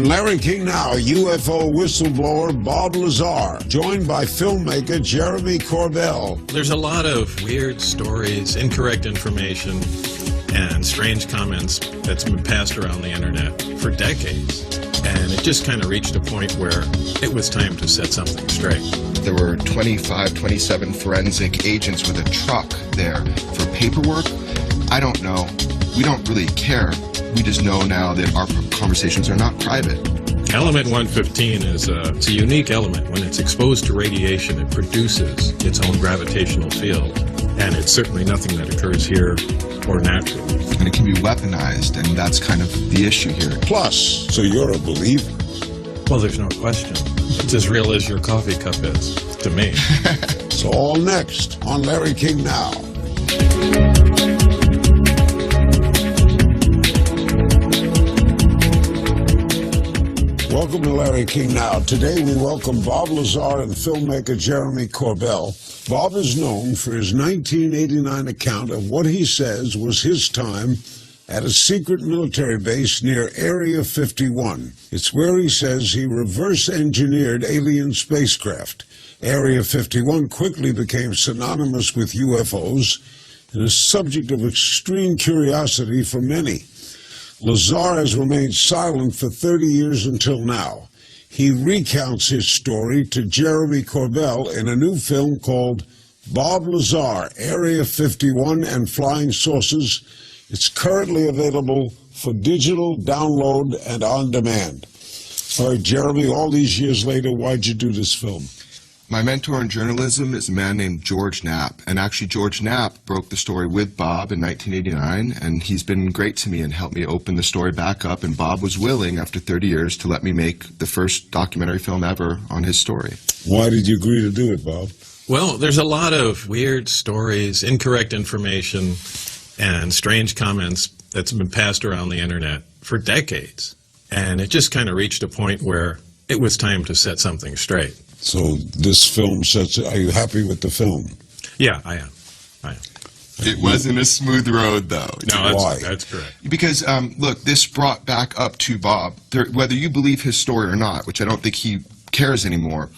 Larry King Now, UFO whistleblower Bob Lazar, joined by filmmaker Jeremy Corbell. There's a lot of weird stories, incorrect information, and strange comments that's been passed around the internet for decades. And it just kind of reached a point where it was time to set something straight. There were 27 forensic agents with a truck there for paperwork. I don't know. We don't really care. We just know now that our conversations are not private. Element 115 is it's a unique element. When it's exposed to radiation, it produces its own gravitational field. And it's certainly nothing that occurs here or naturally. And it can be weaponized, and that's kind of the issue here. Plus, so you're a believer? Well, there's no question. It's as real as your coffee cup is, to me. So all next on Larry King Now. Welcome to Larry King Now. Today we welcome Bob Lazar and filmmaker Jeremy Corbell. Bob is known for his 1989 account of what he says was his time at a secret military base near Area 51. It's where he says he reverse-engineered alien spacecraft. Area 51 quickly became synonymous with UFOs and a subject of extreme curiosity for many. Lazar has remained silent for 30 years until now. He recounts his story to Jeremy Corbell in a new film called Bob Lazar, Area 51 and Flying Saucers. It's currently available for digital, download, and on demand. All right, Jeremy, all these years later, why'd you do this film? My mentor in journalism is a man named George Knapp, and actually George Knapp broke the story with Bob in 1989, and he's been great to me and helped me open the story back up, and Bob was willing, after 30 years, to let me make the first documentary film ever on his story. Why did you agree to do it, Bob? Well, there's a lot of weird stories, incorrect information, and strange comments that's been passed around the internet for decades. And it just kind of reached a point where it was time to set something straight. So this film sets it. Are you happy with the film? Yeah, I am. It wasn't a smooth road, though. No, Why? That's correct. Because, look, this brought back up to Bob, whether you believe his story or not, which I don't think he cares anymore,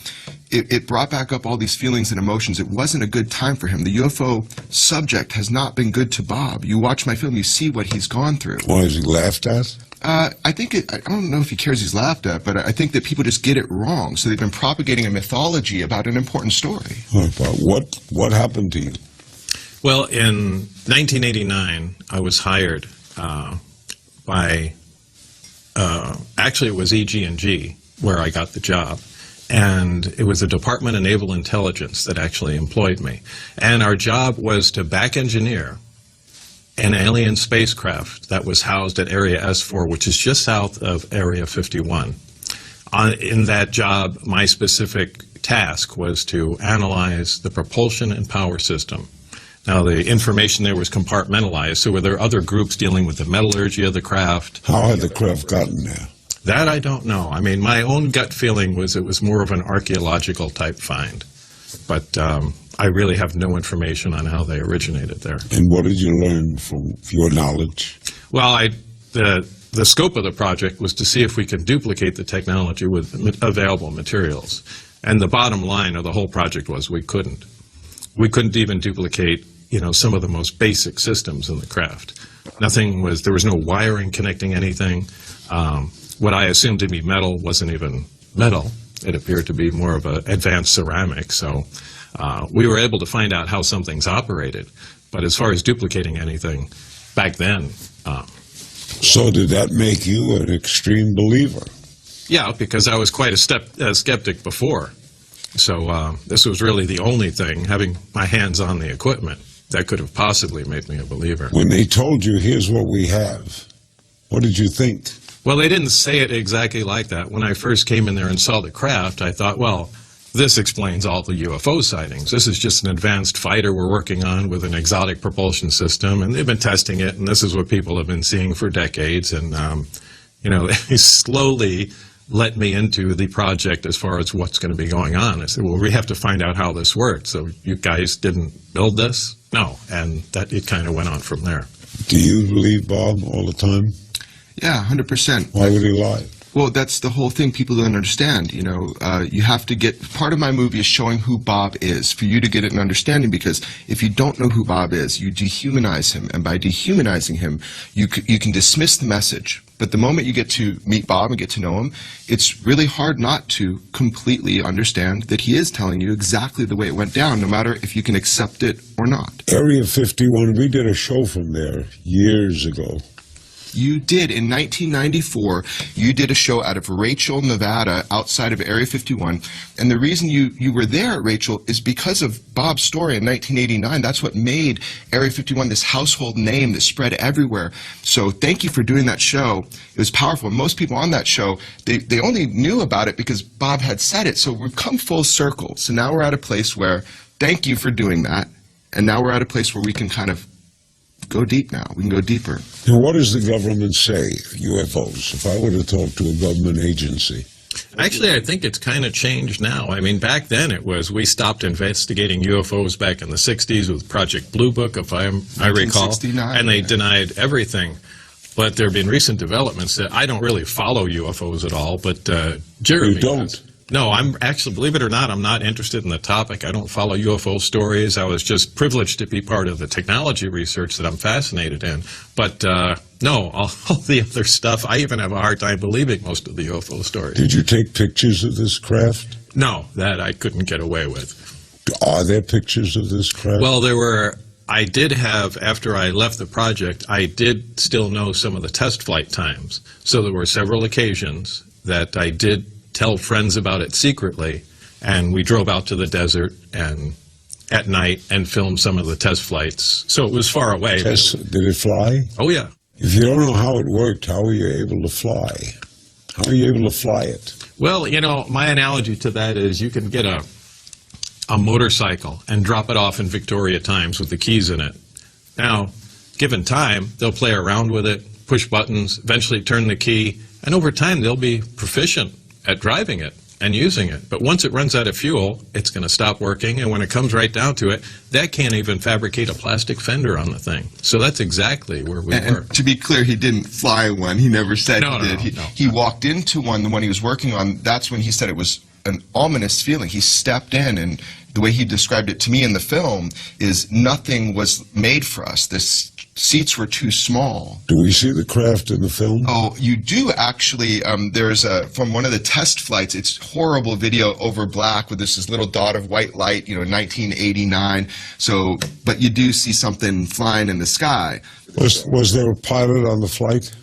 it brought back up all these feelings and emotions. It wasn't a good time for him. The UFO subject has not been good to Bob. You watch my film, you see what he's gone through. Why, is he laughed at? I don't know if he cares he's laughed at, but I think that people just get it wrong. So they've been propagating a mythology about an important story. All right, Bob, what happened to you? Well, in 1989, I was hired by, actually it was EG&G where I got the job. And it was the Department of Naval Intelligence that actually employed me. And our job was to back engineer an alien spacecraft that was housed at Area S4, which is just south of Area 51. In that job, my specific task was to analyze the propulsion and power system. Now, the information there was compartmentalized, so there were other groups dealing with the metallurgy of the craft. How had the craft gotten there? That I don't know. I mean, my own gut feeling was it was more of an archaeological type find. But I really have no information on how they originated there. And what did you learn from your knowledge? Well, the scope of the project was to see if we could duplicate the technology with available materials. And the bottom line of the whole project was we couldn't. We couldn't even duplicate, some of the most basic systems in the craft. There was no wiring connecting anything. What I assumed to be metal wasn't even metal. It appeared to be more of an advanced ceramic. So we were able to find out how some things operated. But as far as duplicating anything, back then... So did that make you an extreme believer? Yeah, because I was quite a skeptic before. So this was really the only thing, having my hands on the equipment, that could have possibly made me a believer. When they told you, here's what we have, what did you think? Well, they didn't say it exactly like that. When I first came in there and saw the craft, I thought, well, this explains all the UFO sightings. This is just an advanced fighter we're working on with an exotic propulsion system, and they've been testing it, and this is what people have been seeing for decades. And, they slowly let me into the project as far as what's going to be going on. I said, well, we have to find out how this works. So you guys didn't build this? No. And it kind of went on from there. Do you believe Bob all the time? Yeah, 100%. Why would he lie? Well, that's the whole thing people don't understand. You know, you have to get, part of my movie is showing who Bob is for you to get an understanding, because if you don't know who Bob is, you dehumanize him. And by dehumanizing him, you can dismiss the message. But the moment you get to meet Bob and get to know him, it's really hard not to completely understand that he is telling you exactly the way it went down, no matter if you can accept it or not. Area 51, we did a show from there years ago. You did. In 1994, you did a show out of Rachel, Nevada, outside of Area 51. And the reason you were there, Rachel, is because of Bob's story in 1989. That's what made Area 51 this household name that spread everywhere. So thank you for doing that show. It was powerful. Most people on that show, they only knew about it because Bob had said it. So we've come full circle. So now we're at a place where, thank you for doing that. And now we're at a place where we can kind of go deep now. We can go deeper. Now, what does the government say, UFOs? If I were to talk to a government agency. Actually, I think it's kind of changed now. I mean, back then it was, we stopped investigating UFOs back in the 60s with Project Blue Book, if I recall, and they denied everything. But there have been recent developments that I don't really follow UFOs at all, but Jeremy You don't? does. No, I'm actually, believe it or not, I'm not interested in the topic. I don't follow UFO stories. I was just privileged to be part of the technology research that I'm fascinated in. But no, all the other stuff, I even have a hard time believing most of the UFO stories. Did you take pictures of this craft? No, that I couldn't get away with. Are there pictures of this craft? Well, I did have, after I left the project, I did still know some of the test flight times. So there were several occasions that I did tell friends about it secretly, and we drove out to the desert and at night and filmed some of the test flights. So it was far away. Did it fly? Oh, yeah. If you don't know how it worked, how are you able to fly? How are you able to fly it? Well, you know, my analogy to that is you can get a motorcycle and drop it off in Victoria Times with the keys in it. Now, given time, they'll play around with it, push buttons, eventually turn the key, and over time they'll be proficient at driving it and using it. But once it runs out of fuel, it's going to stop working, and when it comes right down to it, that can't even fabricate a plastic fender on the thing. So that's exactly where we were. And to be clear, he didn't fly one. He never said he did. He walked into one, the one he was working on. That's when he said it was an ominous feeling. He stepped in, and the way he described it to me in the film is nothing was made for us. The seats were too small. Do we see the craft in the film? Oh, you do actually. There's from one of the test flights, it's horrible video over black with this little dot of white light, 1989. So, but you do see something flying in the sky. Was there a pilot on the flight?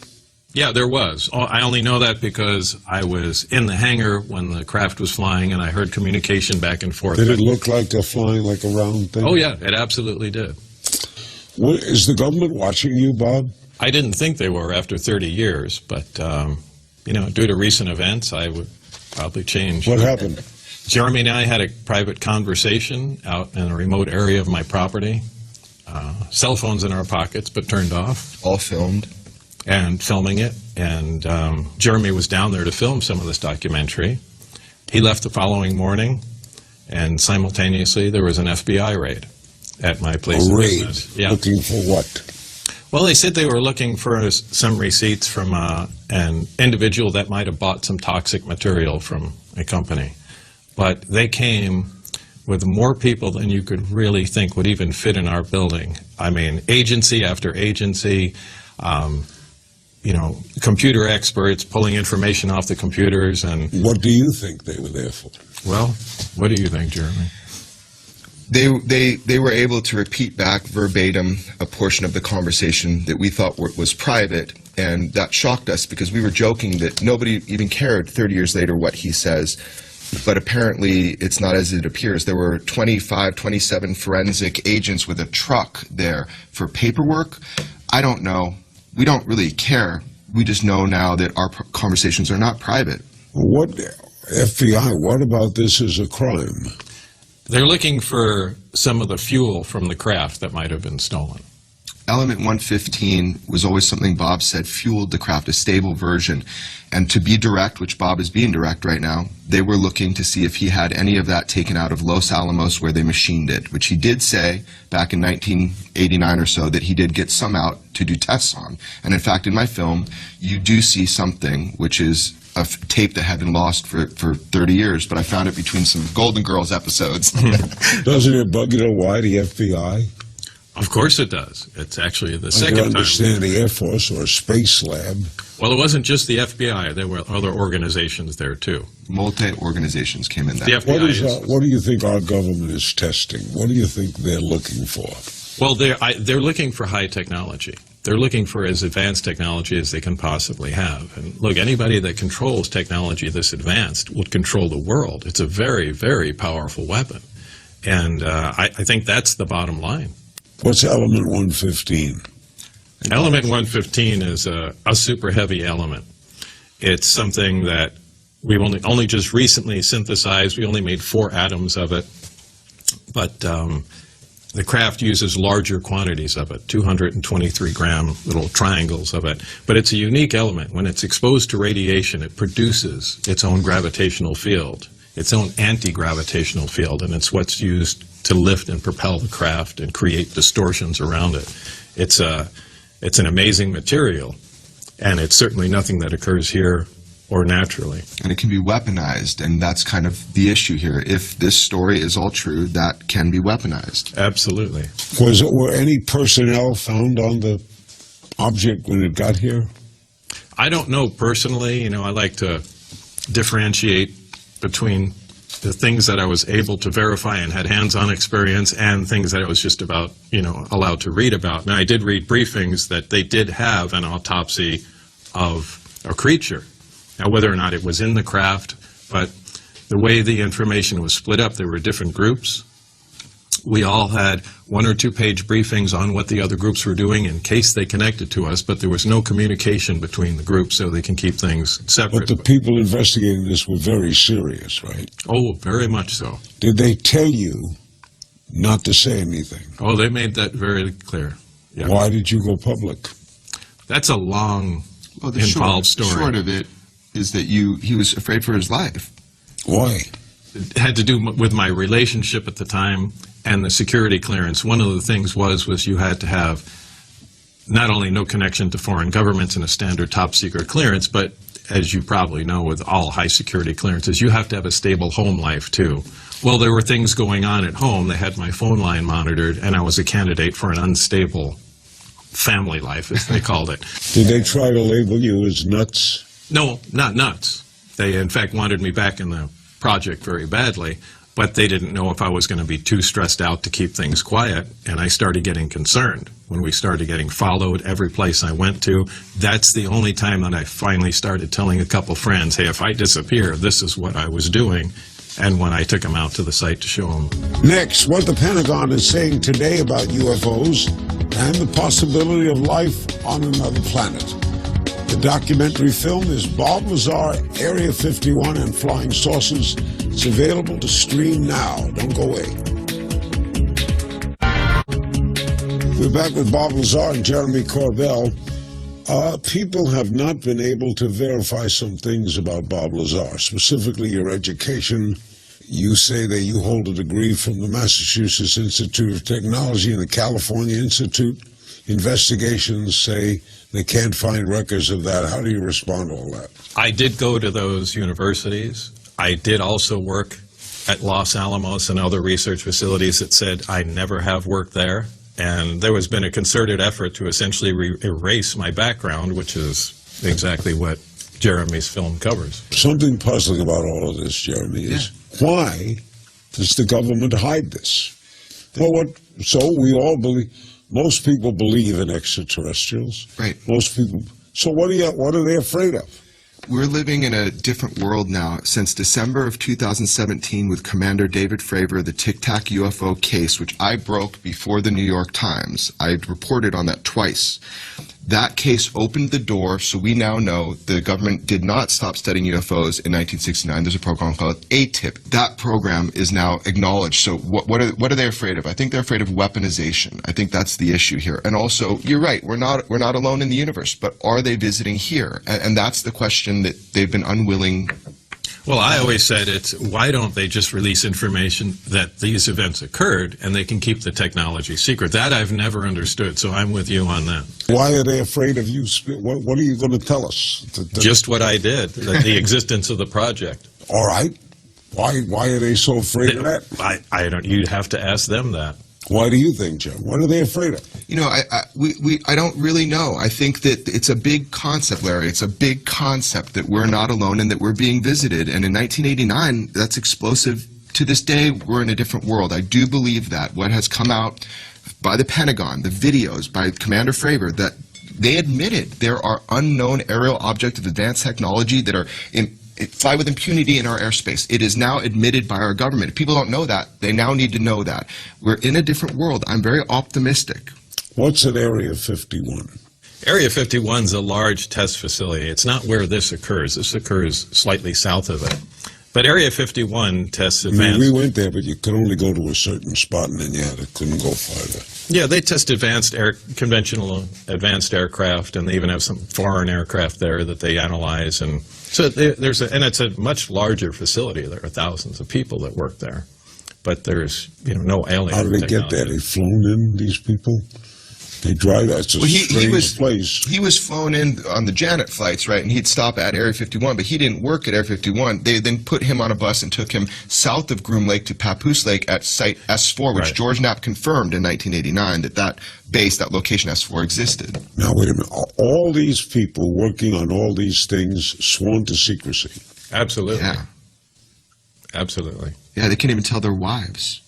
Yeah, there was. I only know that because I was in the hangar when the craft was flying, and I heard communication back and forth. Did it look like a flying, like a round thing? Oh, yeah, it absolutely did. Is the government watching you, Bob? I didn't think they were after 30 years, but, due to recent events, I would probably change. What happened? Jeremy and I had a private conversation out in a remote area of my property. Cell phones in our pockets, but turned off. All filmed. And filming it, and Jeremy was down there to film some of this documentary. He left the following morning, and simultaneously there was an FBI raid at my place of business. Yeah. Looking for what? Well, they said they were looking for some receipts from an individual that might have bought some toxic material from a company. But they came with more people than you could really think would even fit in our building. I mean, agency after agency, computer experts pulling information off the computers. And what do you think they were there for? Well, what do you think, Jeremy? They were able to repeat back verbatim a portion of the conversation that we thought was private, and that shocked us because we were joking that nobody even cared 30 years later what he says. But apparently it's not as it appears. There were 27 forensic agents with a truck there for paperwork. I don't know. We don't really care. We just know now that our conversations are not private. What, FBI, what about this as a crime? They're looking for some of the fuel from the craft that might have been stolen. Element 115 was always something Bob said fueled the craft, a stable version. And to be direct, which Bob is being direct right now, they were looking to see if he had any of that taken out of Los Alamos where they machined it, which he did say back in 1989 or so that he did get some out to do tests on. And in fact, in my film, you do see something which is tape that had been lost for 30 years, but I found it between some Golden Girls episodes. Doesn't it bug you why the FBI? Of course it does. It's actually the I second can time. understand the Air Force or a space lab. Well, it wasn't just the FBI. There were other organizations there, too. Multi-organizations came in that. The FBI What do you think our government is testing? What do you think they're looking for? Well, they're looking for high technology. They're looking for as advanced technology as they can possibly have. And look, anybody that controls technology this advanced would control the world. It's a very, very powerful weapon. And I think that's the bottom line. What's element 115? Element 115 is a super heavy element. It's something that we've only just recently synthesized. We only made 4 atoms of it. But the craft uses larger quantities of it, 223-gram little triangles of it. But it's a unique element. When it's exposed to radiation, it produces its own gravitational field, its own anti-gravitational field, and it's what's used to lift and propel the craft and create distortions around it. It's an amazing material, and it's certainly nothing that occurs here or naturally. And it can be weaponized, and that's kind of the issue here. If this story is all true, that can be weaponized. Absolutely. Were any personnel found on the object when it got here? I don't know personally. You know, I like to differentiate between the things that I was able to verify and had hands-on experience and things that I was just about, allowed to read about. Now, I did read briefings that they did have an autopsy of a creature. Now, whether or not it was in the craft, but the way the information was split up, there were different groups. We all had 1 or 2 page briefings on what the other groups were doing in case they connected to us, but there was no communication between the groups so they can keep things separate. But the people investigating this were very serious, right? Oh, very much so. Did they tell you not to say anything? Oh, they made that very clear. Yeah. Why did you go public? That's a long, The involved story. short of it is that he was afraid for his life. Why? It had to do with my relationship at the time and the security clearance. One of the things was you had to have not only no connection to foreign governments and a standard top secret clearance, but as you probably know with all high security clearances, you have to have a stable home life too. Well, there were things going on at home. They had my phone line monitored, and I was a candidate for an unstable family life, as they called it. Did they try to label you as nuts? No, not nuts. They, in fact, wanted me back in the project very badly, but they didn't know if I was going to be too stressed out to keep things quiet, and I started getting concerned. When we started getting followed every place I went to, that's the only time that I finally started telling a couple friends, hey, if I disappear, this is what I was doing, and when I took them out to the site to show them. Next, what the Pentagon is saying today about UFOs and the possibility of life on another planet. The documentary film is Bob Lazar, Area 51 and Flying Saucers. It's available to stream now. Don't go away. We're back with Bob Lazar and Jeremy Corbell. People have not been able to verify some things about Bob Lazar, specifically your education. You say that you hold a degree from the Massachusetts Institute of Technology and the California Institute. Investigations say they can't find records of that. How do you respond to all that? I did go to those universities. I did also work at Los Alamos and other research facilities that said I never have worked there. And there has been a concerted effort to essentially erase my background, which is exactly what Jeremy's film covers. Something puzzling about all of this, Jeremy, is why does the government hide this? Well, so we all believe, most people believe in extraterrestrials. Right. Most people. So what are they afraid of? We're living in a different world now. Since December of 2017 with Commander David Fravor, the Tic Tac UFO case, which I broke before the New York Times. I reported on that twice. That case opened the door, so we now know the government did not stop studying UFOs in 1969. There's a program called ATIP. That program is now acknowledged. So what are they afraid of? I think they're afraid of weaponization. I think that's the issue here. And also, you're right, we're not alone in the universe, but are they visiting here? And that's the question that they've been unwilling. Well, I always said why don't they just release information that these events occurred and they can keep the technology secret? That I've never understood, so I'm with you on that. Why are they afraid of you? What are you going to tell us? Just what I did, the existence of the project. All right. Why are they so afraid of that? I don't. You'd have to ask them that. Why do you think, Jim? What are they afraid of? You know, I don't really know. I think that it's a big concept, Larry. It's a big concept that we're not alone and that we're being visited. And in 1989, that's explosive. To this day, we're in a different world. I do believe that. What has come out by the Pentagon, the videos by Commander Fravor, that they admitted there are unknown aerial objects of advanced technology that are fly with impunity in our airspace. It is now admitted by our government. If people don't know that, they now need to know that. We're in a different world. I'm very optimistic. What's at Area 51? Area 51 is a large test facility. It's not where this occurs. This occurs slightly south of it. But Area 51 tests advanced... we went there, but you could only go to a certain spot, and then couldn't go farther. Yeah, they test conventional advanced aircraft, and they even have some foreign aircraft there that they analyze. And so and it's a much larger facility. There are thousands of people that work there, but there's no alien. How do they get there? They flown in, these people? They drive. That's a strange place. He was flown in on the Janet flights, right? And he'd stop at Area 51, but he didn't work at Area 51. They then put him on a bus and took him south of Groom Lake to Papoose Lake at Site S4, which George Knapp confirmed in 1989 that base, that location S4 existed. Now, wait a minute. All these people working on all these things sworn to secrecy. Absolutely. Yeah. Absolutely. Yeah, they can't even tell their wives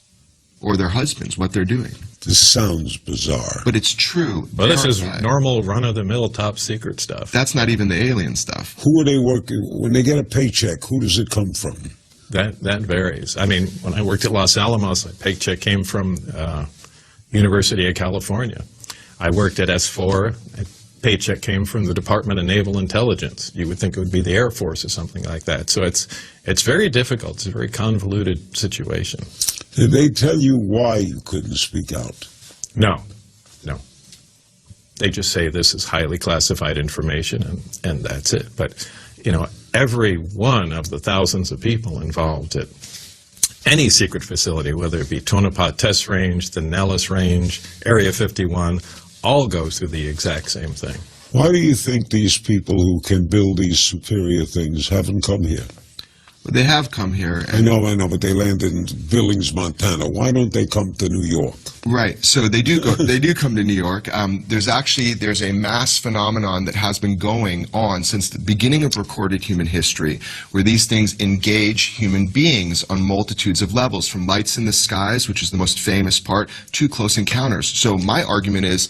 or their husbands what they're doing. This sounds bizarre. But it's true. Well, this is normal, run-of-the-mill, top-secret stuff. That's not even the alien stuff. Who are they working? When they get a paycheck, who does it come from? That varies. I mean, when I worked at Los Alamos, my paycheck came from University of California. I worked at S4. A paycheck came from the Department of Naval Intelligence. You would think it would be the Air Force or something like that. So it's very difficult. It's a very convoluted situation. Did they tell you why you couldn't speak out? No. They just say this is highly classified information, and that's it. But, every one of the thousands of people involved at any secret facility, whether it be Tonopah Test Range, the Nellis Range, Area 51, all go through the exact same thing. Why do you think these people who can build these superior things haven't come here? Well, they have come here. I know, but they landed in Billings, Montana. Why don't they come to New York? Right. So they do go. They do come to New York. There's a mass phenomenon that has been going on since the beginning of recorded human history, where these things engage human beings on multitudes of levels, from lights in the skies, which is the most famous part, to close encounters. So my argument is,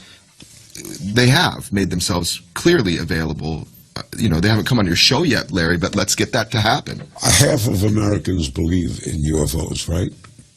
they have made themselves clearly available. They haven't come on your show yet, Larry, but let's get that to happen. Half of Americans believe in UFOs, right?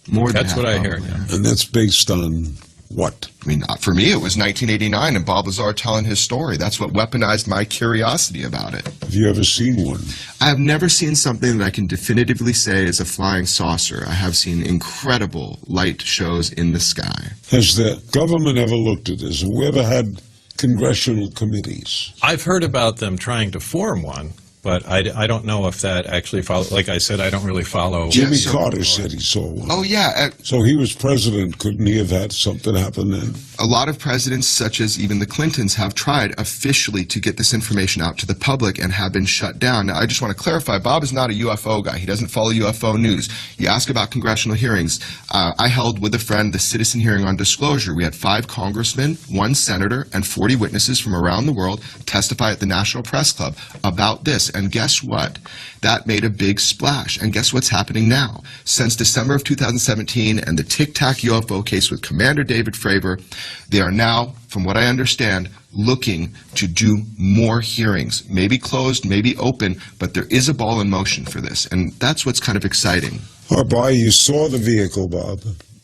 More than That's half, what I probably. hear. Yeah. And that's based on what? I mean, for me, it was 1989 and Bob Lazar telling his story. That's what weaponized my curiosity about it. Have you ever seen one? I have never seen something that I can definitively say is a flying saucer. I have seen incredible light shows in the sky. Has the government ever looked at this? Have we ever had congressional committees? I've heard about them trying to form one, but I don't know if that actually follows. Like I said, I don't really follow. Jimmy Carter said he saw one. Oh, yeah. So he was president. Couldn't he have had something happen then? A lot of presidents, such as even the Clintons, have tried officially to get this information out to the public and have been shut down. Now, I just want to clarify, Bob is not a UFO guy. He doesn't follow UFO news. You ask about congressional hearings. I held with a friend the citizen hearing on disclosure. We had 5 congressmen, 1 senator, and 40 witnesses from around the world testify at the National Press Club about this. And guess what? That made a big splash. And guess what's happening now? Since December of 2017 and the Tic Tac UFO case with Commander David Fravor, they are now, from what I understand, looking to do more hearings. Maybe closed, maybe open, but there is a ball in motion for this. And that's what's kind of exciting. Bob, you saw the vehicle, Bob.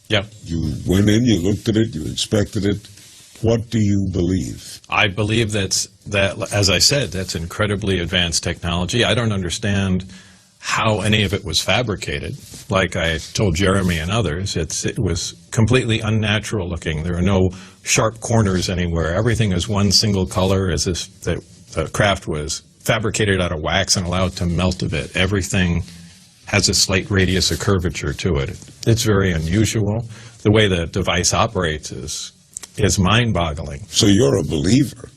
Yeah. You went in, you looked at it, you inspected it. What do you believe? I believe that, as I said, that's incredibly advanced technology. I don't understand how any of it was fabricated. Like I told Jeremy and others, it was completely unnatural looking. There are no sharp corners anywhere. Everything is one single color, as if the craft was fabricated out of wax and allowed to melt a bit. Everything has a slight radius of curvature to it. It's very unusual. The way the device operates is mind-boggling. So you're a believer.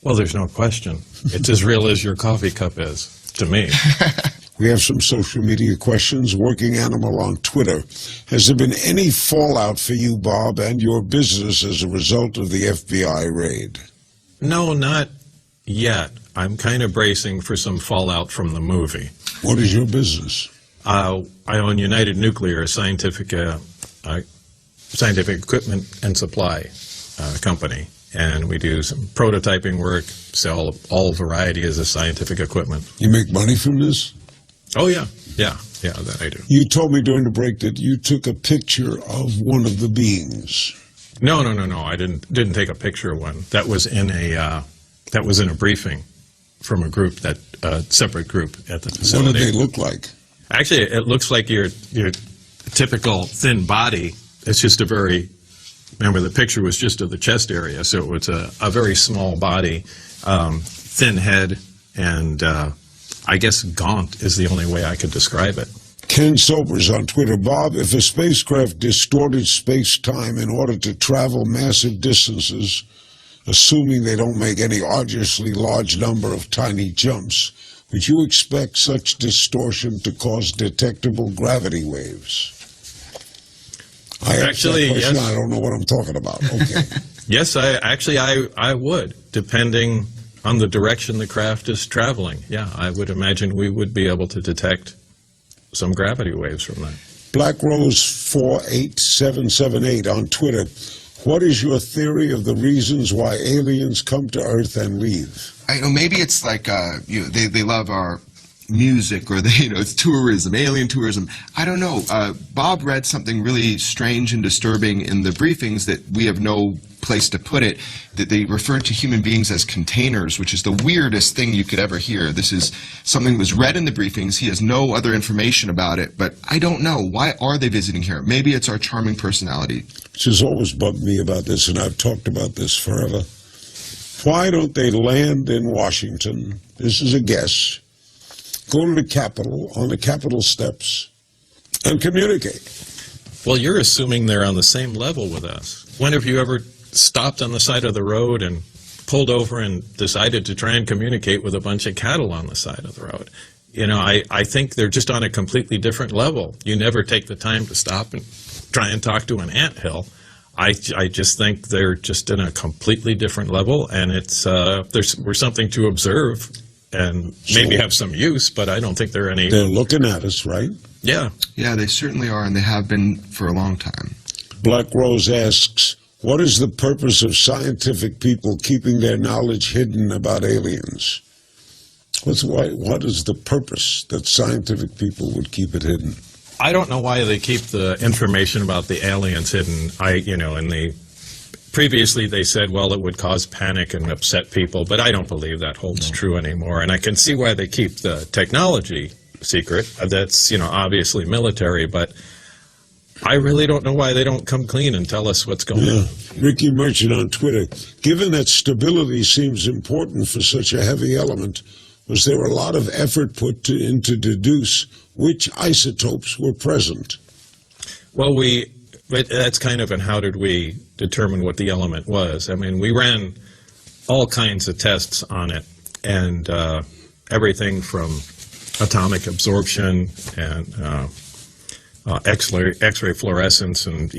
Well, there's no question. It's as real as your coffee cup is, to me. We have some social media questions. Working Animal on Twitter. Has there been any fallout for you, Bob, and your business as a result of the FBI raid? No, not yet. I'm kind of bracing for some fallout from the movie. What is your business? I own United Nuclear, a scientific equipment and supply company. And we do some prototyping work, sell all varieties of scientific equipment. You make money from this? Oh, yeah, that I do. You told me during the break that you took a picture of one of the beings. No. I didn't take a picture of one. That was in a briefing from a group separate group at the facility. What did they look like? Actually, it looks like your typical thin body. It's just remember the picture was just of the chest area, so it was a very small body, thin head, and I guess gaunt is the only way I could describe it. Ken Sobers on Twitter. Bob, if a spacecraft distorted space-time in order to travel massive distances, assuming they don't make any arduously large number of tiny jumps, would you expect such distortion to cause detectable gravity waves? Actually, yes. I don't know what I'm talking about. Okay. Yes, I would, depending on the direction the craft is traveling. Yeah, I would imagine we would be able to detect some gravity waves from that. Black Rose 48778 on Twitter. What is your theory of the reasons why aliens come to Earth and leave? Maybe it's like they love our music, or it's tourism, alien tourism. I don't know. Bob read something really strange and disturbing in the briefings that we have no place to put it, that they referred to human beings as containers, which is the weirdest thing you could ever hear. This is something that was read in the briefings. He has no other information about it, but I don't know. Why are they visiting here? Maybe it's our charming personality. Which has always bugged me about this, and I've talked about this forever. Why don't they land in Washington? This is a guess. Go to the Capitol, on the Capitol steps, and communicate. Well, you're assuming they're on the same level with us. When have you ever stopped on the side of the road and pulled over and decided to try and communicate with a bunch of cattle on the side of the road? I think they're just on a completely different level. You never take the time to stop and try and talk to an anthill. I just think they're just in a completely different level, and we're something to observe and maybe have some use, but I don't think they're looking at us, right? Yeah. Yeah, they certainly are, and they have been for a long time. Black Rose asks, what is the purpose of scientific people keeping their knowledge hidden about aliens? What is the purpose that scientific people would keep it hidden? I don't know why they keep the information about the aliens hidden. Previously they said, well, it would cause panic and upset people, but I don't believe that holds true anymore. And I can see why they keep the technology secret. That's, obviously military, but I really don't know why they don't come clean and tell us what's going on. Ricky Merchant on Twitter. Given that stability seems important for such a heavy element, was there a lot of effort put in to deduce which isotopes were present? Well, that's kind of how did we determine what the element was? I mean, we ran all kinds of tests on it, and everything from atomic absorption and X-ray fluorescence, and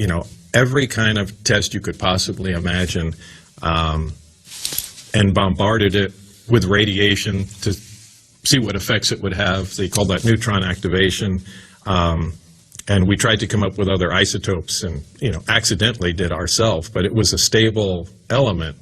every kind of test you could possibly imagine, and bombarded it with radiation to see what effects it would have. They call that neutron activation. And we tried to come up with other isotopes and, accidentally did ourselves, but it was a stable element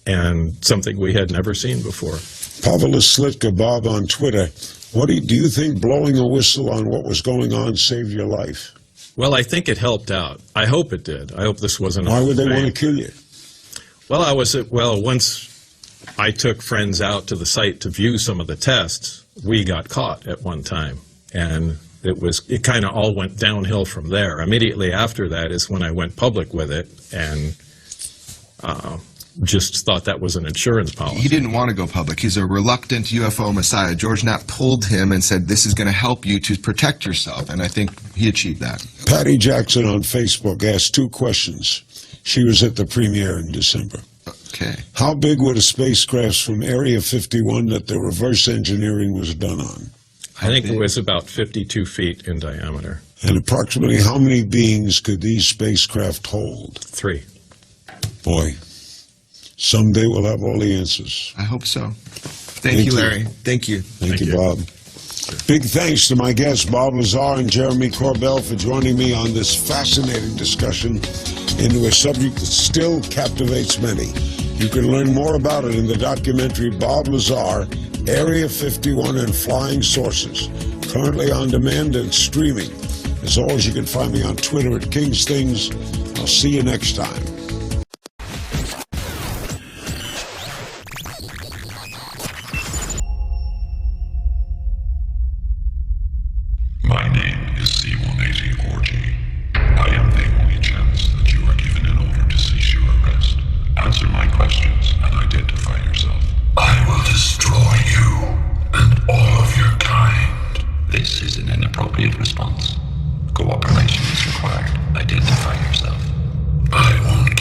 and something we had never seen before. Pavla Slitka, Bob on Twitter. Do you think blowing a whistle on what was going on saved your life? Well, I think it helped out. I hope it did. I hope this wasn't. Why would they want to kill you? Well, once I took friends out to the site to view some of the tests, we got caught at one time. And it kind of all went downhill from there. Immediately after that is when I went public with it, and just thought that was an insurance policy. He didn't want to go public. He's a reluctant UFO messiah. George Knapp pulled him and said, this is going to help you to protect yourself. And I think he achieved that. Patty Jackson on Facebook asked 2 questions. She was at the premiere in December. Okay. How big were the spacecrafts from Area 51 that the reverse engineering was done on? I think it was about 52 feet in diameter. And approximately how many beings could these spacecraft hold? 3. Boy, someday we'll have all the answers. I hope so. Thank you, Larry. Thank you. Thank you, Bob. Big thanks to my guests, Bob Lazar and Jeremy Corbell, for joining me on this fascinating discussion into a subject that still captivates many. You can learn more about it in the documentary Bob Lazar, Area 51 and Flying Saucers, currently on demand and streaming. As always, you can find me on Twitter at King's Things. I'll see you next time. My name is C-180 Orgy. I am the only chance that you are given in order to cease your arrest. Answer my questions and identify yourself. I will destroy you and all of your kind. This is an inappropriate response. Cooperation is required. Identify yourself. I won't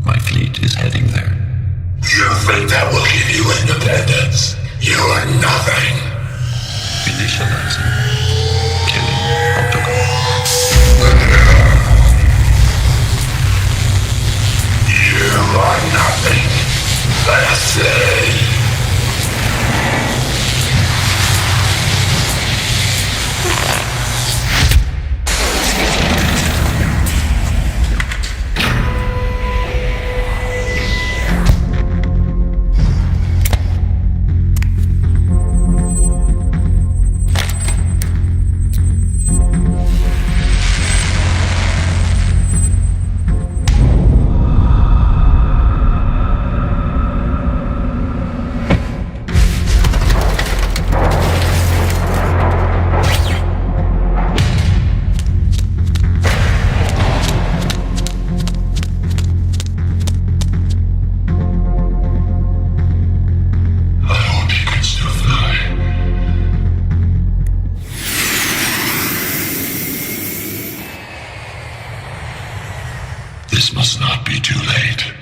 My fleet is heading there. You think that will give you independence? You are nothing. Initializing. Killing protocol. You are nothing but a slave. This must not be too late.